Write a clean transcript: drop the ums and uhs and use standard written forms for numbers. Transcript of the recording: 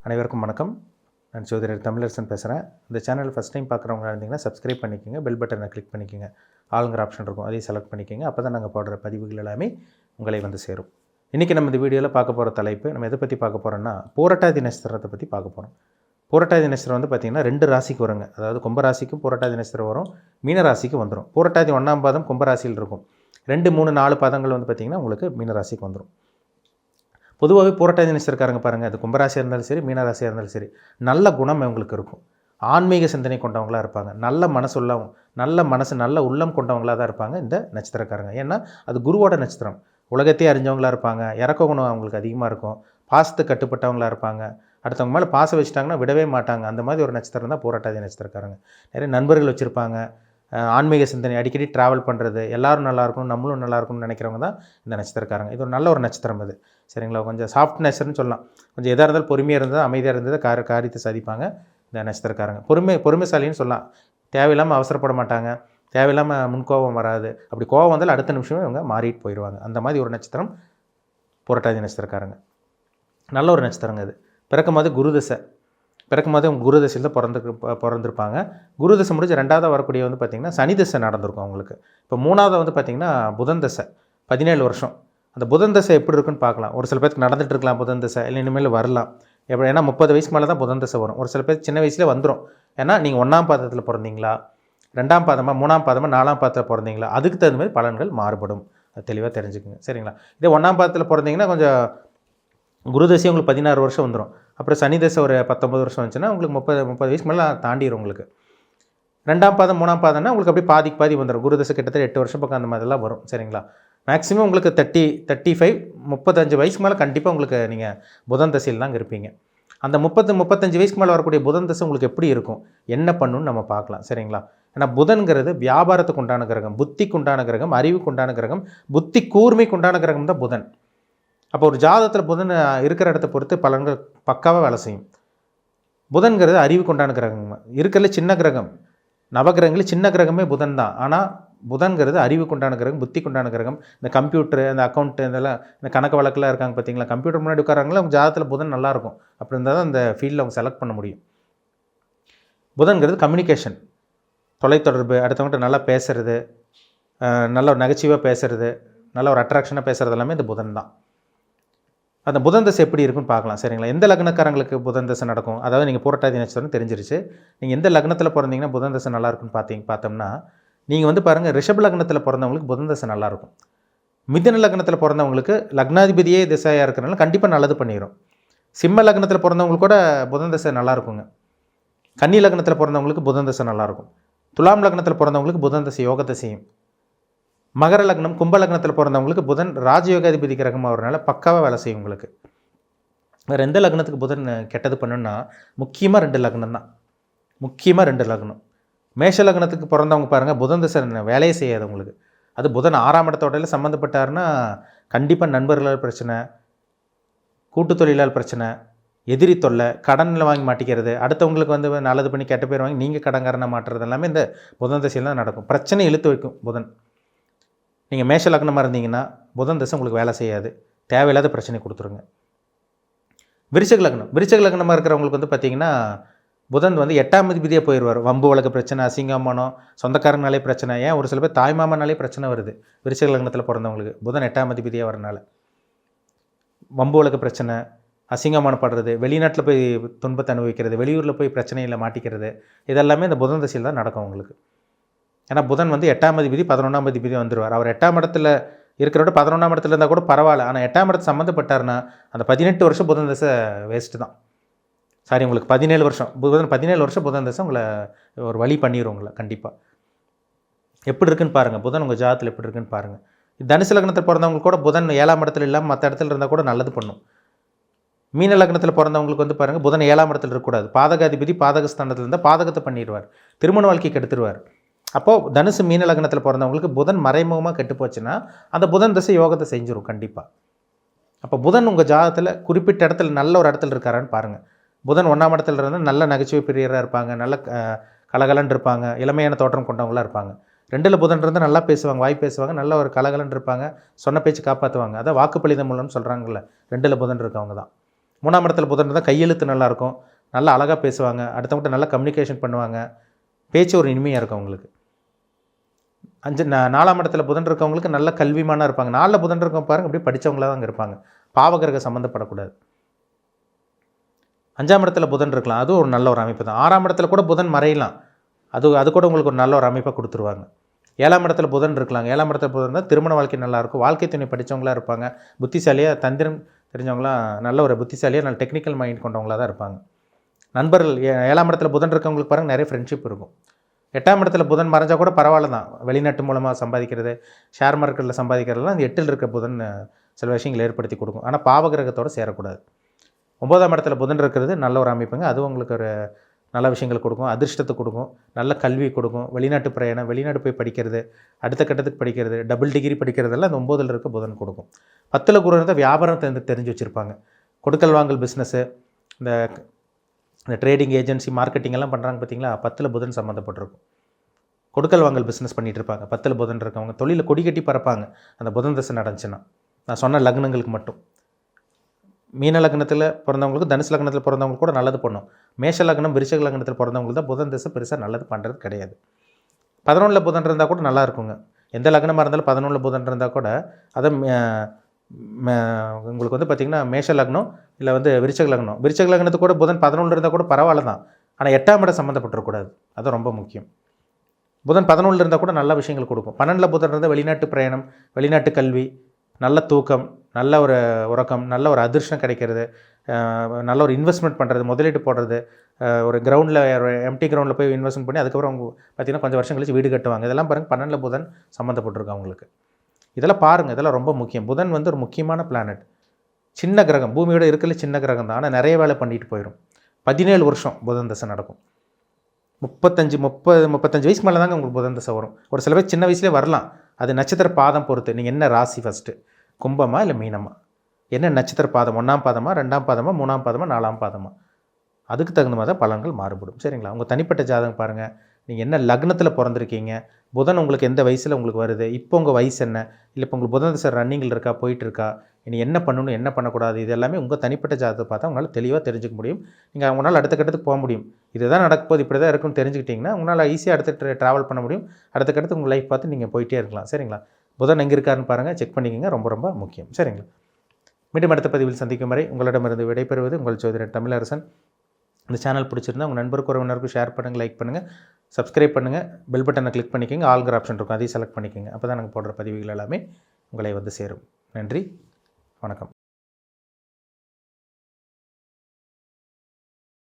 அனைவருக்கும் வணக்கம். நான் ஜோதிடர் தமிழரசன் பேசுகிறேன். இந்த சேனல் ஃபஸ்ட் டைம் பார்க்குறவங்களா இருந்தீங்கன்னா சப்ஸ்கிரைப் பண்ணிக்கோங்க, பெல் பட்டனை கிளிக் பண்ணிக்கோங்க, ஆளுங்கிற ஆப்ஷன் இருக்கும், அதையும் செலக்ட் பண்ணிக்கோங்க. அப்போ தான் நாங்கள் போடுற பதிவுகள் எல்லாமே உங்களை வந்து சேரும். இன்றைக்கி நம்ம இந்த வீடியோவில் பார்க்க போகிற தலைப்பு, நம்ம எதை பற்றி பார்க்க போகிறோன்னா பூரட்டாதி நட்சத்திரத்தை பற்றி பார்க்க போகிறோம். பூரட்டாதி நட்சத்திரம் வந்து பார்த்திங்கன்னா 2 ராசிக்கு வருங்க. அதாவது கும்பராசிக்கும் பூரட்டாதி நட்சத்திரம் வரும், மீனராசிக்கு வந்துடும். பூரட்டாதி 1ஆம் பாதம் கும்பராசியில் இருக்கும். 2, 3, 4 பாதங்கள் வந்து பார்த்திங்கன்னா உங்களுக்கு மீனராசிக்கு வந்துடும். பொதுவாகவே பூரட்டாதி நட்சத்திரக்காரங்க பாருங்கள், அது கும்பராசியாக இருந்தாலும் சரி, மீனராசியாக இருந்தாலும் சரி, நல்ல குணம் அவங்களுக்கு இருக்கும். ஆன்மீக சிந்தனை கொண்டவங்களாக இருப்பாங்க. நல்ல மனசு நல்ல உள்ளம் கொண்டவங்களாக தான் இருப்பாங்க இந்த நட்சத்திரக்காரங்க. ஏன்னா அது குருவோட நட்சத்திரம். உலகத்தையே அறிஞ்சவங்களாக இருப்பாங்க. இறக்க குணம் அவங்களுக்கு அதிகமாக இருக்கும். பாசத்துக்கு கட்டுப்பட்டவங்களாக இருப்பாங்க. அடுத்தவங்க மேலே பாசம் வச்சுட்டாங்கன்னா விடவே மாட்டாங்க. அந்த மாதிரி ஒரு நட்சத்திரம் தான் பூரட்டாதி நட்சத்திரக்காரங்க. நிறைய நண்பர்கள் வச்சுருப்பாங்க. ஆன்மீக சிந்தனை, அடிக்கடி ட்ராவல் பண்ணுறது, எல்லோரும் நல்லா இருக்கணும், நம்மளும் நல்லா இருக்கணும்னு நினைக்கிறவங்க தான் இந்த நட்சத்திரக்காரங்க. இது ஒரு நல்ல ஒரு நட்சத்திரம் அது. சரிங்களா? கொஞ்சம் சாஃப்ட் நேச்சர்னு சொல்லலாம். கொஞ்சம் எதாக இருந்தாலும் பொறுமையாக இருந்தால், அமைதியாக இருந்தது காரியத்தை சாதிப்பாங்க இந்த நட்சத்திரக்காரங்க. பொறுமைசாலின்னு சொல்லலாம். தேவையில்லாமல் அவசரப்பட மாட்டாங்க, தேவையில்லாமல் முன்கோபம் வராது. அப்படி கோபம் வந்தாலும் அடுத்த நிமிஷமே இவங்க மாறிட்டு போயிடுவாங்க. அந்த மாதிரி ஒரு நட்சத்திரம் பூரட்டாதி நட்சத்திரக்காரங்க. நல்ல ஒரு நட்சத்திரங்க அது. பிறக்கும்போது குரு தசையில் தான் பிறந்திருப்பாங்க. குரு தசை முடிஞ்சு 2ஆவது வரக்கூடிய வந்து பார்த்திங்கன்னா சனி தசை நடந்திருக்கும் அவங்களுக்கு. இப்போ 3ஆவது வந்து பார்த்திங்கன்னா புதன் தசை 17 வருஷம். அந்த புதன் தசை எப்படி இருக்குன்னு பார்க்கலாம். ஒரு சில பேருக்கு நடந்துகிட்டு இருக்கலாம் புதன் தசை, இல்லை இனிமேல் வரலாம். ஏன்னா 30 வயசுக்கு மேலே தான் புதன் தசை வரும். ஒரு சில பேர் சின்ன வயசுலேயே வந்துடும். ஏன்னா நீங்கள் 1ஆம் பாதத்தில் பிறந்தீங்களா, 2ஆம் பாதமாக, 3ஆம் பாதமாக, 4ஆம் பாதத்தில் பிறந்தீங்களா, அதுக்கு தகுந்த மாதிரி பலன்கள் மாறுபடும். அது தெளிவாக தெரிஞ்சுக்குங்க. சரிங்களா? இதே 1ஆம் பாதத்தில் பிறந்தீங்கன்னா கொஞ்சம் குருதசை உங்களுக்கு 16 வருஷம் வந்துடும். அப்புறம் சனி தசை ஒரு 19 வருஷம் வந்துச்சுன்னா உங்களுக்கு 30 வயசுக்கு மேலே தாண்டிடும் உங்களுக்கு. 2ஆம் பாதம் 3ஆம் பாதம்னா உங்களுக்கு அப்படியே பாதி வந்துடும். குருதசை கிட்டத்தட்ட 8 வருஷம் பக்கம் அந்த மாதிரிலாம் வரும். சரிங்களா? மேக்ஸிமம் உங்களுக்கு 35 35 வயசுக்கு மேலே கண்டிப்பாக உங்களுக்கு நீங்கள் புதன் தசையில் தாங்க இருப்பீங்க. அந்த 35 வயசுக்கு மேலே வரக்கூடிய புதன் தசை உங்களுக்கு எப்படி இருக்கும், என்ன பண்ணுன்னு நம்ம பார்க்கலாம். சரிங்களா? ஏன்னா புதன்கிறது வியாபாரத்துக்கு உண்டான கிரகம், புத்திக்கு உண்டான கிரகம், அறிவுக்கு உண்டான கிரகம், புத்தி கூர்மைக்கு உண்டான கிரகம் தான் புதன். அப்போ ஒரு ஜாதகத்தில் புதன் இருக்கிற இடத்த பொறுத்து பலன்கள் பக்காவாக வேலை செய்யும். புதன்கிறது அறிவுக்கு உண்டான கிரகம். இருக்கிறதுல சின்ன கிரகம், நவகிரகங்களில் சின்ன கிரகமே புதன் தான். ஆனால் புதன்கிறது அறிவுக்கு உண்டான கிரகம், புத்திக்கு உண்டான கிரகம். இந்த கம்ப்யூட்டரு, இந்த அக்கௌண்ட்டு, இதெல்லாம் இந்த கணக்கு வழக்கெல்லாம் இருக்காங்க பார்த்தீங்களா, கம்ப்யூட்டர் முன்னாடி உட்காராங்களா, அவங்க ஜாதகத்தில் புதன் நல்லாயிருக்கும். அப்படி இருந்தால் தான் அந்த ஃபீல்டில் அவங்க செலக்ட் பண்ண முடியும். புதன்கிறது கம்யூனிகேஷன், தொலைத்தொடர்பு, அடுத்தவங்கள்ட்ட நல்லா பேசுகிறது, நல்ல ஒரு நகைச்சுவாக பேசுகிறது, நல்ல ஒரு அட்ராக்ஷனாக பேசுகிறது எல்லாமே இந்த புதன் தான். அந்த புதன் தசை எப்படி இருக்குன்னு பார்க்கலாம். சரிங்களா? எந்த லக்னக்காரங்களுக்கு புதன் தசை நடக்கும், அதாவது நீங்கள் பூரட்டாதி நட்சத்திரம் தெரிஞ்சிருச்சு. நீங்கள் எந்த லக்னத்தில் பிறந்தீங்கன்னா புதன் தசை நல்லா இருக்குன்னு பார்த்தோம்னா, நீங்கள் வந்து பாருங்கள், ரிஷப லக்னத்தில் பிறந்தவங்களுக்கு புதன் தசை நல்லாயிருக்கும். மிதுன லக்னத்தில் பிறந்தவங்களுக்கு லக்னாதிபதியே திசையாக இருக்கிறனால கண்டிப்பாக நல்லது பண்ணிடும். சிம்ம லக்னத்தில் பிறந்தவங்களுக்கு கூட புதன் தசை நல்லாயிருக்குங்க. கன்னி லக்னத்தில் பிறந்தவங்களுக்கு புதன் தசை நல்லாயிருக்கும். துலாம் லக்னத்தில் பிறந்தவங்களுக்கு புதன் தசை யோகத்தை செய்யும். மகர லக்னம், கும்ப லக்னத்தில் பிறந்தவங்களுக்கு புதன் ராஜயோகாதிபதி கிரகமாக வரனால பக்காவாக வேலை செய்யும் உங்களுக்கு. வேறு எந்த லக்னத்துக்கு புதன் கெட்டது பண்ணுன்னா முக்கியமாக 2 லக்னம் தான். முக்கியமாக 2 லக்னம். மேஷ லக்னத்துக்கு பிறந்தவங்க பாருங்கள், புதன் தசை வேலையே செய்யாது உங்களுக்கு. அது புதன் 6ஆம் இடத்தோடையில் சம்மந்தப்பட்டாருன்னா கண்டிப்பாக நண்பர்களால் பிரச்சனை, கூட்டு தொழிலால் பிரச்சனை, எதிரி தொல்லை, கடனில் வாங்கி மாட்டிக்கிறது, அடுத்தவங்களுக்கு வந்து நல்லது பண்ணி கெட்ட பேர் வாங்கி நீங்கள் கடன்காரனை மாட்டுறது எல்லாமே இந்த புதன் தசையில் தான் நடக்கும். பிரச்சனை இழுத்து வைக்கும் புதன். நீங்கள் மேஷ லக்னமாக இருந்தீங்கன்னா புதன் தசை உங்களுக்கு வேலை செய்யாது, தேவையில்லாத பிரச்சனை கொடுத்துருங்க. விருச்சிக லக்னமாக இருக்கிறவங்களுக்கு வந்து பார்த்திங்கன்னா புதன் வந்து 8ஆம் அதிபதியாக போயிடுவார். வம்பு வழக்கு பிரச்சனை, அசிங்கமானம், சொந்தக்காரங்கனாலே பிரச்சனை, ஏன் ஒரு சில பேர் தாய்மாமனாலே பிரச்சனை வருது. விருச்சிக லக்னத்தில் பிறந்தவங்களுக்கு புதன் 8ஆம் அதிபதியாக வரனால வம்பு வழக்கு பிரச்சனை, அசிங்கமானப்படுறது, வெளிநாட்டில் போய் துன்பத்தை அனுபவிக்கிறது, வெளியூரில் போய் பிரச்சனையில் மாட்டிக்கிறது, இதெல்லாமே இந்த புதன் தசையில் தான் நடக்கும் உங்களுக்கு. ஏன்னா புதன் வந்து 8ஆம் அதிபதி 11ஆம் அதிபதி வந்துடுவார். அவர் 8ஆம் இடத்துல இருக்கிறோட 11ஆம் இடத்துல இருந்தால் கூட பரவாயில்ல. ஆனால் 8ஆம் இடத்து சம்மந்தப்பட்டார்னா அந்த 18 வருஷம் புதன் தசை வேஸ்ட்டு தான். சாரி, உங்களுக்கு 17 வருஷம் புதன் தசை உங்களை ஒரு வழி பண்ணிடும் உங்களை கண்டிப்பாக. எப்படி இருக்குன்னு பாருங்கள், புதன் உங்கள் ஜாதகத்தில் எப்படி இருக்குன்னு பாருங்கள். தனுசு லக்னத்தில் பிறந்தவங்களுக்கு கூட புதன் 7ஆம் இடத்துல இல்லாமல் மற்ற இடத்துல இருந்தால் கூட நல்லது பண்ணும். மீன லக்னத்தில் பிறந்தவங்களுக்கு வந்து பாருங்கள், புதன் 7ஆம் இடத்துல இருக்கக்கூடாது. பாதகாதிபதி பாதகஸ்தானத்தில் இருந்தால் பாதகத்தை பண்ணிடுவார், திருமண வாழ்க்கைக்கு எடுத்துருவார். அப்போது தனுசு மீன லக்னத்தில் பிறந்தவங்களுக்கு புதன் மறைமுகமாக கெட்டு போச்சுன்னா அந்த புதன் தசை யோகத்தை செஞ்சிடும் கண்டிப்பாக. அப்போ புதன் உங்கள் ஜாதகத்தில் குறிப்பிட்ட இடத்துல நல்ல ஒரு இடத்துல இருக்காரான்னு பாருங்கள். புதன் 1ஆம் இடத்துல இருந்தால் நல்ல நகைச்சுவை பிரியராக இருப்பாங்க, நல்ல கலகலன்னு இருப்பாங்க, இளமையான தோற்றம் கொண்டவங்களாக இருப்பாங்க. 2ல் புதன் இருந்தால் நல்லா பேசுவாங்க, வாய் பேசுவாங்க, நல்ல ஒரு கலகலன்னு இருப்பாங்க, சொன்ன பேச்சு காப்பாற்றுவாங்க. அதான் வாக்குப்பளிதம் மூலம்னு சொல்கிறாங்கல்ல, 2ல் புதன் இருக்கவங்க தான். 3ஆம் இடத்துல புதன் இருந்தால் கையெழுத்து நல்லாயிருக்கும், நல்லா அழகாக பேசுவாங்க, அடுத்தவங்கள்ட்ட நல்லா கம்யூனிகேஷன் பண்ணுவாங்க, பேச்சு ஒரு இனிமையாக இருக்கும் அவங்களுக்கு. 4ஆம் இடத்துல புதன் இருக்கவங்களுக்கு நல்ல கல்விமானாக இருப்பாங்க. 4ல் புதன் இருக்கவங்க பாருங்கள் அப்படியே படித்தவங்களாக தான் இருப்பாங்க. பாவகிரக சம்மந்தப்படக்கூடாது. 5ஆம் இடத்துல புதன் இருக்கலாம், அதுவும் ஒரு நல்ல ஒரு அமைப்பு தான். 6ஆம் இடத்துல கூட புதன் மறையலாம், அது கூட உங்களுக்கு ஒரு நல்ல ஒரு அமைப்பாக கொடுத்துருவாங்க. 7ஆம் இடத்துல புதன் இருக்கலாங்க. 7ஆம் இடத்துல புதன் இருந்தால் திருமண வாழ்க்கை நல்லாயிருக்கும், வாழ்க்கை துணை படித்தவங்களாக இருப்பாங்க, புத்திசாலியாக தந்திரம் தெரிஞ்சவங்களாம், நல்ல ஒரு புத்திசாலியாக நல்ல டெக்னிக்கல் மைண்ட் கொண்டவங்களாக தான் இருப்பாங்க. நண்பர்கள் 7ஆம் இடத்துல புதன் இருக்கவங்களுக்கு பாருங்கள் நிறைய ஃப்ரெண்ட்ஷிப் இருக்கும். 8ஆம் இடத்துல புதன் மறைஞ்சால் கூட பரவாயில்ல தான், வெளிநாட்டு மூலமாக சம்பாதிக்கிறது, ஷேர் மார்க்கெட்டில் சம்பாதிக்கிறதுலாம் அந்த 8ல் இருக்க புதன் சில விஷயங்களை ஏற்படுத்தி கொடுக்கும். ஆனால் பாவகிரகத்தோடு சேரக்கூடாது. 9ஆம் இடத்துல புதன் இருக்கிறது நல்ல ஒரு அமைப்புங்க, அது உங்களுக்கு ஒரு நல்ல விஷயங்கள் கொடுக்கும், அதிர்ஷ்டத்தை கொடுக்கும், நல்ல கல்வி கொடுக்கும், வெளிநாட்டு பிரயாணம், வெளிநாடு போய் படிக்கிறது, அடுத்த கட்டத்துக்கு படிக்கிறது, டபுள் டிகிரி படிக்கிறதெல்லாம் அந்த 9ல் இருக்க புதன் கொடுக்கும். 10ல் குரு இருந்தால் வியாபாரம் தெரிஞ்சு வச்சுருப்பாங்க, கொடுக்கல் வாங்கல் பிஸ்னஸ்ஸு, இந்த ட்ரேடிங் ஏஜென்சி மார்க்கெட்டிங் எல்லாம் பண்ணுறாங்க பார்த்தீங்களா, 10ல் புதன் சம்மந்தப்பட்டிருக்கும். கொடுக்கல் வாங்கல் பிஸ்னஸ் பண்ணிகிட்டு இருப்பாங்க. 10ல் புதன் இருக்கவங்க தொழிலில் கொடி கட்டி பறப்பாங்க அந்த புதன் தசை நடந்துச்சுன்னா. நான் சொன்ன லக்னங்களுக்கு மட்டும். மீன லக்னத்தில் பிறந்தவங்களுக்கு, தனுசு லக்னத்தில் பிறந்தவங்களுக்கு கூட நல்லது பண்ணும். மேஷ லக்னம், விருச்சிக லக்னத்தில் பிறந்தவங்களுக்கு தான் புதன் தசை பெருசாக நல்லது பண்ணுறது கிடையாது. 11ல் புதன் இருந்தால் கூட நல்லா இருக்குங்க. எந்த லக்னமாக இருந்தாலும் 11ல் புதன் இருந்தால் கூட அதை உங்களுக்கு வந்து பார்த்திங்கன்னா மேஷ லக்னம் இல்லை வந்து விருச்சிக லக்னத்துக்கு கூட புதன் 11ல் இருந்தால் கூட பரவாயில்ல தான். ஆனால் 8ஆம் இடம் சம்மந்தப்பட்டுறக்கூடாது, அது ரொம்ப முக்கியம். புதன் 11ல் இருந்தால் கூட நல்ல விஷயங்கள் கொடுக்கும். 12ல் புதன் இருந்தால் வெளிநாட்டு பிரயாணம், வெளிநாட்டு கல்வி, நல்ல தூக்கம், நல்ல ஒரு உறக்கம், நல்ல ஒரு அதிர்ஷ்டம் கிடைக்கிறது, நல்ல ஒரு இன்வெஸ்ட்மெண்ட் பண்ணுறது, முதலீடு போடுறது, ஒரு கிரவுண்டில் எம்டி கிரவுண்டில் போய் இன்வெஸ்ட்மெண்ட் பண்ணி அதுக்கப்புறம் அவங்க பார்த்திங்கன்னா கொஞ்சம் வருஷம் கழிச்சு வீடு கட்டுவாங்க. இதெல்லாம் பாருங்கள் 12ல் புதன் சம்மந்தப்பட்டிருக்கு அவங்களுக்கு. இதெல்லாம் பாருங்கள், இதெல்லாம் ரொம்ப முக்கியம். புதன் வந்து ஒரு முக்கியமான பிளானட், சின்ன கிரகம், பூமியோட இருக்கல சின்ன கிரகம் தான், ஆனால் நிறைய வேலை பண்ணிட்டு போயிடும். 17 வருஷம் புதன் தசை நடக்கும். 35 வயசுக்கு மேலே தாங்க உங்களுக்கு புதன் தசை வரும். ஒரு சில பேர் சின்ன வயசுலேயே வரலாம், அது நட்சத்திர பாதம் பொறுத்து. நீங்கள் என்ன ராசி ஃபஸ்ட்டு, கும்பமா இல்லை மீனமா, என்ன நட்சத்திர பாதம், 1ஆம் பாதமா, 2ஆம் பாதமா, 3ஆம் பாதமா, 4ஆம் பாதமா, அதுக்கு தகுந்த மாதிரி தான் பலன்கள் மாறுபடும். சரிங்களா? உங்கள் தனிப்பட்ட ஜாதகம் பாருங்கள், நீங்கள் என்ன லக்னத்தில் பிறந்திருக்கீங்க, புதன் உங்களுக்கு எந்த வயசில் உங்களுக்கு வருது, இப்போ உங்கள் வயசு என்ன, இல்லை இப்போ உங்களுக்கு புதன் தசை ரன்னிங்கில் இருக்கா, போயிட்டுருக்கா, இனி என்ன பண்ணணும் என்ன பண்ணக்கூடாது, இது எல்லாமே உங்கள் தனிப்பட்ட ஜாதகத்தை பார்த்தா உங்களால் தெளிவாக தெரிஞ்சுக்க முடியும். நீங்கள் உங்களால் அடுத்த கட்டத்துக்கு போக முடியும். இதுதான் நடக்கும்போது இப்படி தான் இருக்குன்னு தெரிஞ்சுக்கிட்டிங்கன்னா உங்களால் ஈஸியாக அடுத்து ட்ராவல் பண்ண முடியும். அடுத்த கட்டத்துக்கு உங்கள் லைஃப் பார்த்து நீங்கள் போயிட்டே இருக்கலாம். சரிங்களா? புதன் எங்கே இருக்காருன்னு பாருங்கள், செக் பண்ணிக்கோங்க, ரொம்ப ரொம்ப முக்கியம். சரிங்களா? மீண்டும் அடுத்த பதிவில் சந்திக்கும் வரை உங்களிடமிருந்து விடைபெறுவது உங்கள் ஜோதிடர் தமிழரசன். இந்த சேனல் பிடிச்சிருந்தா உங்கள் நண்பருக்கு உறவினருக்கு ஷேர் பண்ணுங்கள், லைக் பண்ணுங்கள், சப்ஸ்கிரைப் பண்ணுங்கள், பெல் பட்டனை கிளிக் பண்ணிக்கோங்க, ஆல்கிற ஆப்ஷன் இருக்கும், அதையும் செலக்ட் பண்ணிக்கோங்க. அப்போ தான் நாங்கள் போடுற பதிவுகள் எல்லாமே உங்களை வந்து சேரும். நன்றி, வணக்கம்.